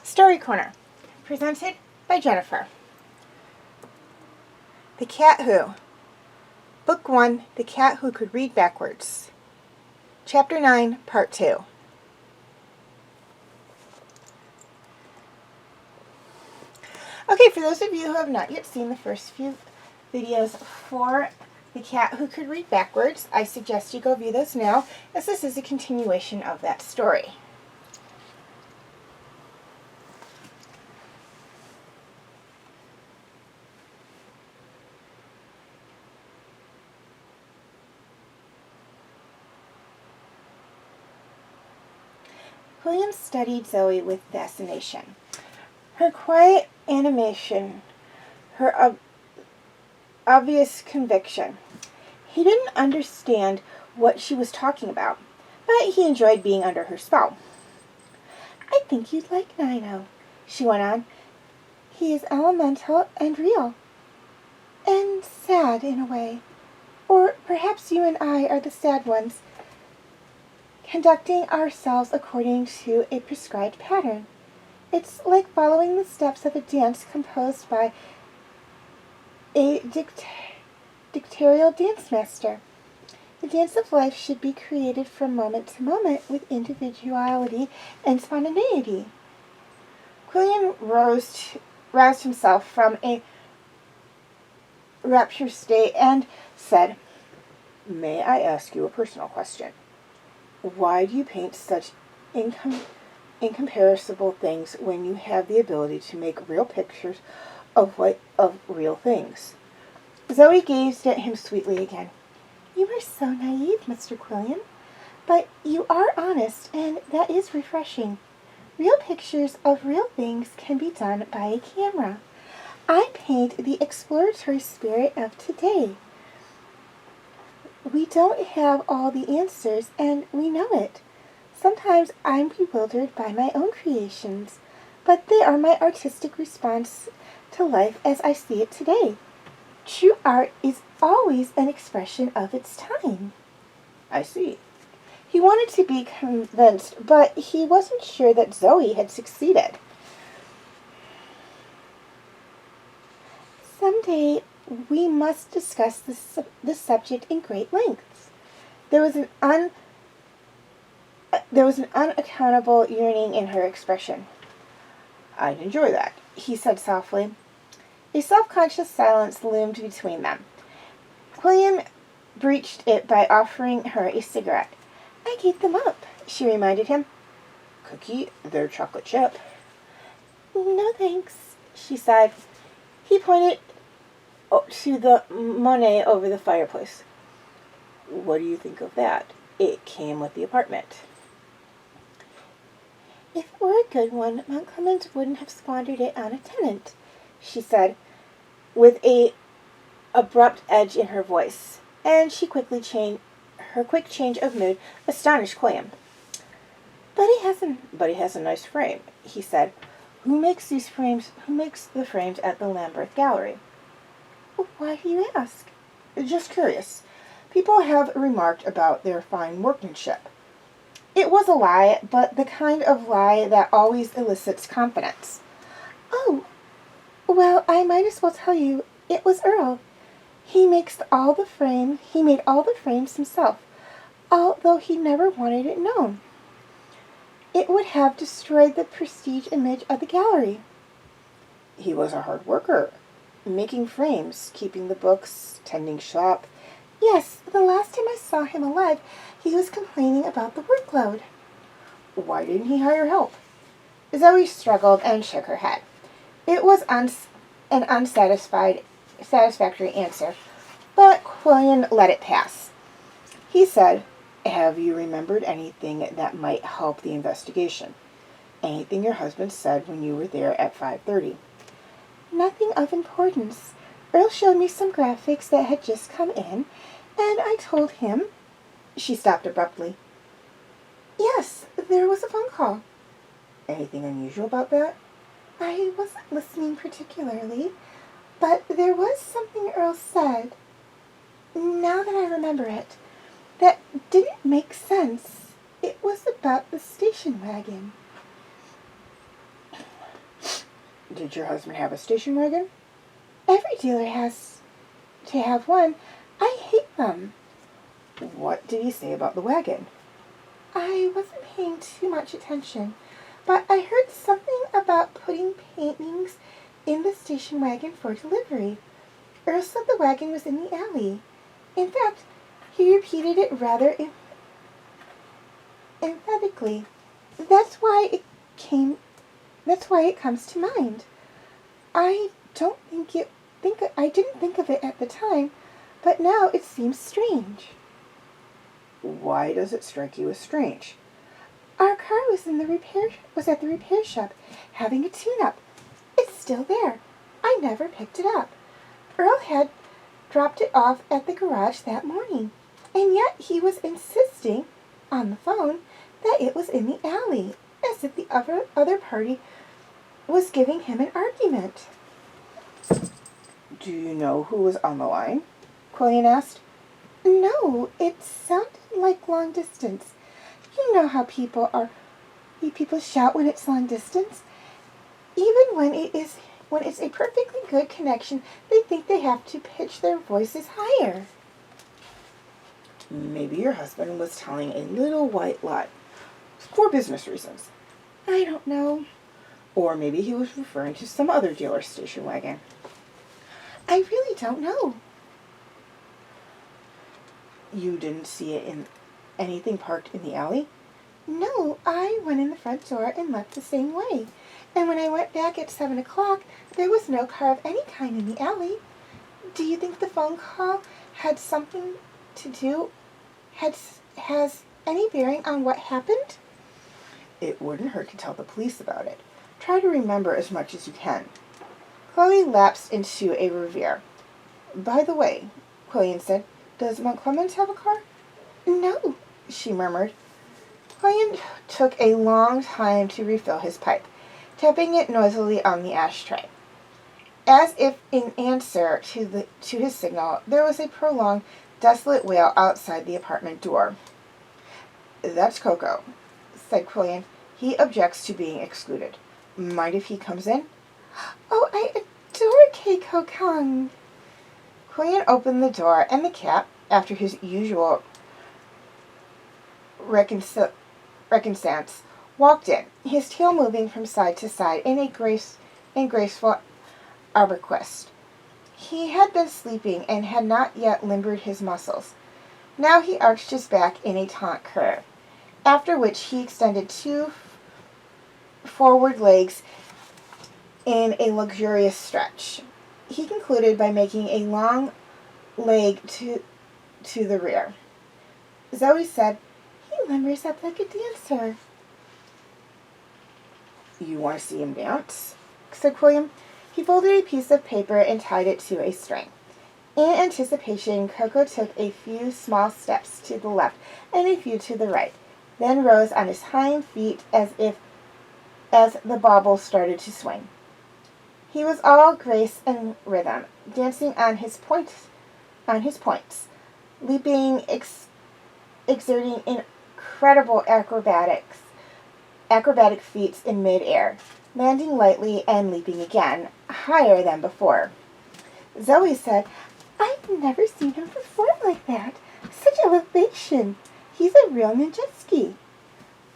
Story Corner, presented by Jennifer. The Cat Who. Book 1, The Cat Who Could Read Backwards. Chapter 9, Part 2. Okay, for those of you who have not yet seen the first few videos for The Cat Who Could Read Backwards, I suggest you go view those now, as this is a continuation of that story. William studied Zoe with fascination. Her quiet animation, her obvious conviction. He didn't understand what she was talking about, but he enjoyed being under her spell. "I think you'd like Nino," she went on. "He is elemental and real. And sad, in a way. Or perhaps you and I are the sad ones, conducting ourselves according to a prescribed pattern. It's like following the steps of a dance composed by a dictatorial dance master. The dance of life should be created from moment to moment with individuality and spontaneity." Qwuilleran roused himself from a rapture state and said, "May I ask you a personal question? Why do you paint such incomparable things when you have the ability to make real pictures of real things?" Zoe gazed at him sweetly again. "You are so naive, Mr. Qwuilleran, but you are honest, and that is refreshing. Real pictures of real things can be done by a camera. I paint the exploratory spirit of today. We don't have all the answers, and we know it. Sometimes I'm bewildered by my own creations, but they are my artistic response to life as I see it today. True art is always an expression of its time." "I see." He wanted to be convinced, but he wasn't sure that Zoe had succeeded. "Someday we must discuss this subject in great lengths." There was an unaccountable yearning in her expression. "I'd enjoy that," he said softly. A self-conscious silence loomed between them. Qwuilleran breached it by offering her a cigarette. "I gave them up," she reminded him. "Cookie, they're chocolate chip." "No thanks," she sighed. He pointed to the Monet over the fireplace. "What do you think of that? It came with the apartment." "If it were a good one, Mount Clemens wouldn't have squandered it on a tenant," she said, with an abrupt edge in her voice, and her quick change of mood astonished Qwuilleran. But he has a nice frame," he said. Who makes these frames? Who makes the frames at the Lambeth Gallery?" "Why do you ask?" Just curious. People have remarked about their fine workmanship. It was a lie, but the kind of lie that always elicits confidence. Oh, well, I might as well tell you, it was Earl. He made all the frames himself, although he never wanted it known. It would have destroyed the prestige image of the gallery. He was a hard worker, making frames, keeping the books, tending shop. Yes, the last time I saw him alive, he was complaining about the workload. Why didn't he hire help? Zoe struggled and shook her head. It was an unsatisfactory answer, but Qwuilleran let it pass. He said, "Have you remembered anything that might help the investigation? Anything your husband said when you were there at 5:30? Nothing of importance. Earl showed me some graphics that had just come in, and I told him." She stopped abruptly. "Yes, there was a phone call." "Anything unusual about that?" "I wasn't listening particularly, but there was something Earl said, now that I remember it, that didn't make sense. It was about the station wagon." "Did your husband have a station wagon?" "Every dealer has to have one. I hate them." "What did he say about the wagon?" "I wasn't paying too much attention, but I heard something about putting paintings in the station wagon for delivery. Earl said the wagon was in the alley. In fact, he repeated it rather emphatically. That's why it comes to mind. I didn't think of it at the time, but now it seems strange." "Why does it strike you as strange?" "Our car was at the repair shop, having a tune-up. It's still there. I never picked it up. Earl had dropped it off at the garage that morning, and yet he was insisting, on the phone, that it was in the alley, as if the other party was giving him an argument." "Do you know who was on the line?" Qwuilleran asked. "No, it sounded like long distance. You know how people shout when it's long distance. Even when it's a perfectly good connection, they think they have to pitch their voices higher." "Maybe your husband was telling a little white lie, for business reasons." "I don't know." "Or maybe he was referring to some other dealer's station wagon." "I really don't know." "You didn't see it in anything parked in the alley?" "No, I went in the front door and left the same way. And when I went back at 7 o'clock, there was no car of any kind in the alley. Do you think the phone call had something to do, has any bearing on what happened?" "It wouldn't hurt to tell the police about it. Try to remember as much as you can." Chloe lapsed into a reverie. "By the way," Qwuilleran said, "does Montclemens have a car?" "No," she murmured. Qwuilleran took a long time to refill his pipe, tapping it noisily on the ashtray. As if in answer to his signal, there was a prolonged, desolate wail outside the apartment door. "That's Koko," said Qwuilleran. "He objects to being excluded. Mind if he comes in?" "Oh, I adore Koko Kong." Qwuilleran opened the door, and the cat, after his usual reconnaissance, walked in, his tail moving from side to side in graceful arabesque. He had been sleeping and had not yet limbered his muscles. Now he arched his back in a taut curve, after which he extended two forward legs in a luxurious stretch. He concluded by making a long leg to the rear. Zoe said, "He limbers up like a dancer." "You want to see him dance?" said Qwuilleran. He folded a piece of paper and tied it to a string. In anticipation, Koko took a few small steps to the left and a few to the right, then rose on his hind feet as the bauble started to swing. He was all grace and rhythm, dancing on his on his points, leaping, exerting incredible acrobatic feats in mid-air, landing lightly and leaping again, higher than before. Zoe said, "I've never seen him perform like that. Such elevation. He's a real ninjetski."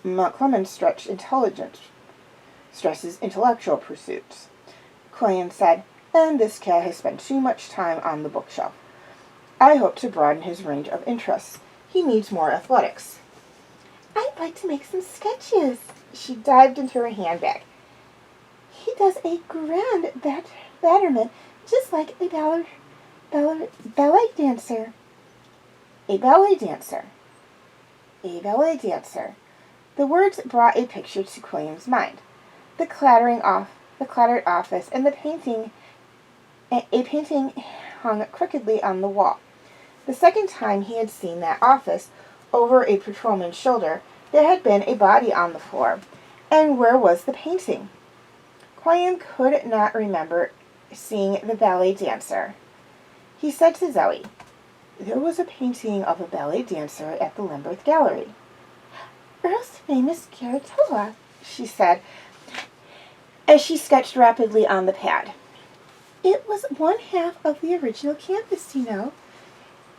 Clement stresses intellectual pursuits. Qwuilleran said, "And this cat has spent too much time on the bookshelf. I hope to broaden his range of interests. He needs more athletics." "I'd like to make some sketches." She dived into her handbag. "He does a grand batterment, just like a ballet dancer." A ballet dancer. A ballet dancer. The words brought a picture to Qwuilleran's mind. The cluttered office and a painting hung crookedly on the wall. The second time he had seen that office, over a patrolman's shoulder, there had been a body on the floor. And where was the painting? Qwuilleran could not remember seeing the ballet dancer. He said to Zoe, "There was a painting of a ballet dancer at the Lambeth Gallery." "Earl's famous Garatola," she said, as she sketched rapidly on the pad. "It was one half of the original canvas, you know.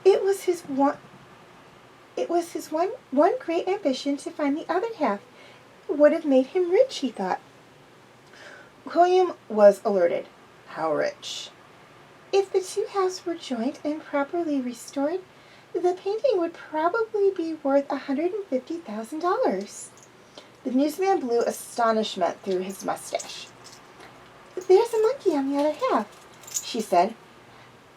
It was his one great ambition to find the other half. It would have made him rich, he thought." Qwuilleran was alerted. How rich? "If the two halves were joined and properly restored, the painting would probably be worth $150,000. The newsman blew astonishment through his mustache. "There's a monkey on the other half," she said.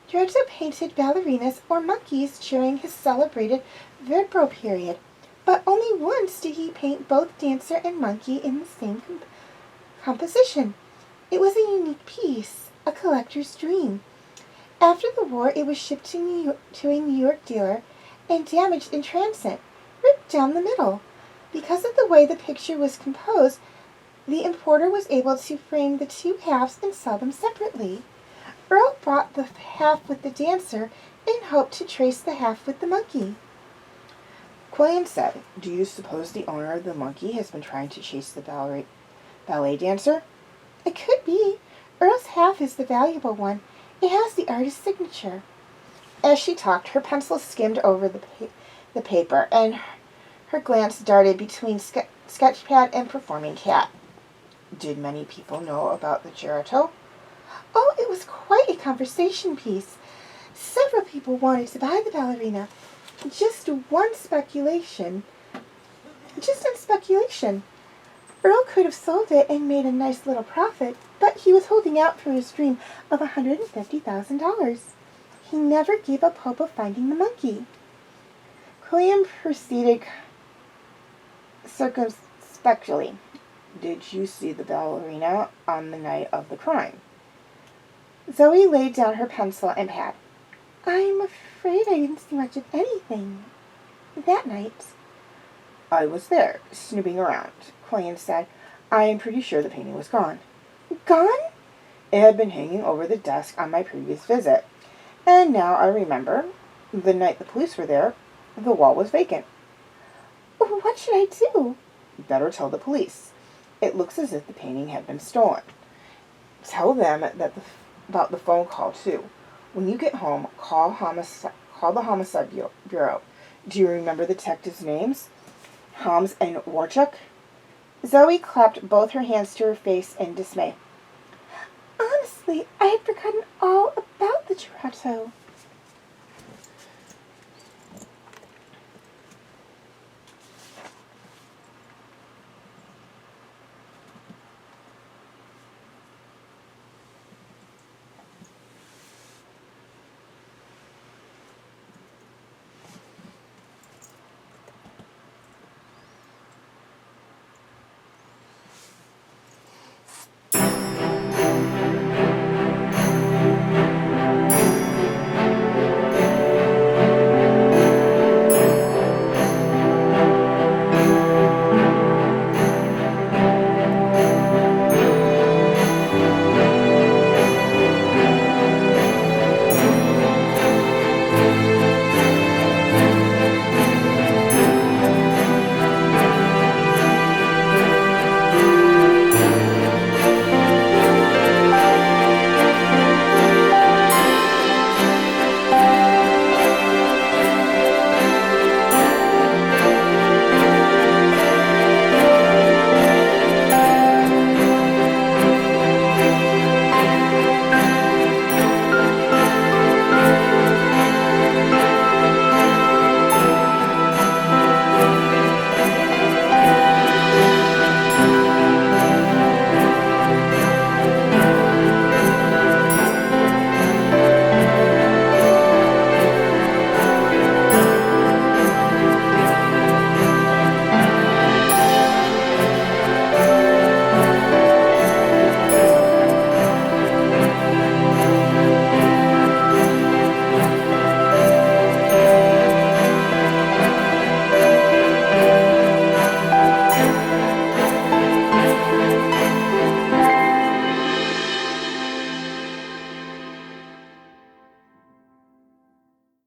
"Giotto painted ballerinas or monkeys during his celebrated Vibro period, but only once did he paint both dancer and monkey in the same composition. It was a unique piece, a collector's dream. After the war, it was shipped to a New York dealer and damaged in transit, ripped down the middle. Because of the way the picture was composed, the importer was able to frame the two halves and sell them separately. Earl bought the half with the dancer and hoped to trace the half with the monkey." Qwuilleran said, "Do you suppose the owner of the monkey has been trying to chase the ballet dancer?" "It could be. Earl's half is the valuable one. It has the artist's signature." As she talked, her pencil skimmed over the paper, and her glance darted between sketchpad and performing cat. "Did many people know about the Giotto?" "Oh, it was quite a conversation piece. Several people wanted to buy the ballerina. Just on speculation. Earl could have sold it and made a nice little profit, but he was holding out for his dream of $150,000. He never gave up hope of finding the monkey." Qwuilleran proceeded circumspectly. "Did you see the ballerina on the night of the crime?" Zoe laid down her pencil and pad. "I'm afraid I didn't see much of anything that night." "I was there, snooping around," Qwuilleran said. "I am pretty sure the painting was gone." "Gone?" "It had been hanging over the desk on my previous visit. And now I remember, the night the police were there, the wall was vacant." "What should I do?" "Better tell the police. It looks as if the painting had been stolen. Tell them about the phone call, too. When you get home, call the Homicide Bureau. Do you remember the detectives' names? Holmes and Warchuk?" Zoe clapped both her hands to her face in dismay. "Honestly, I had forgotten all about the Giotto."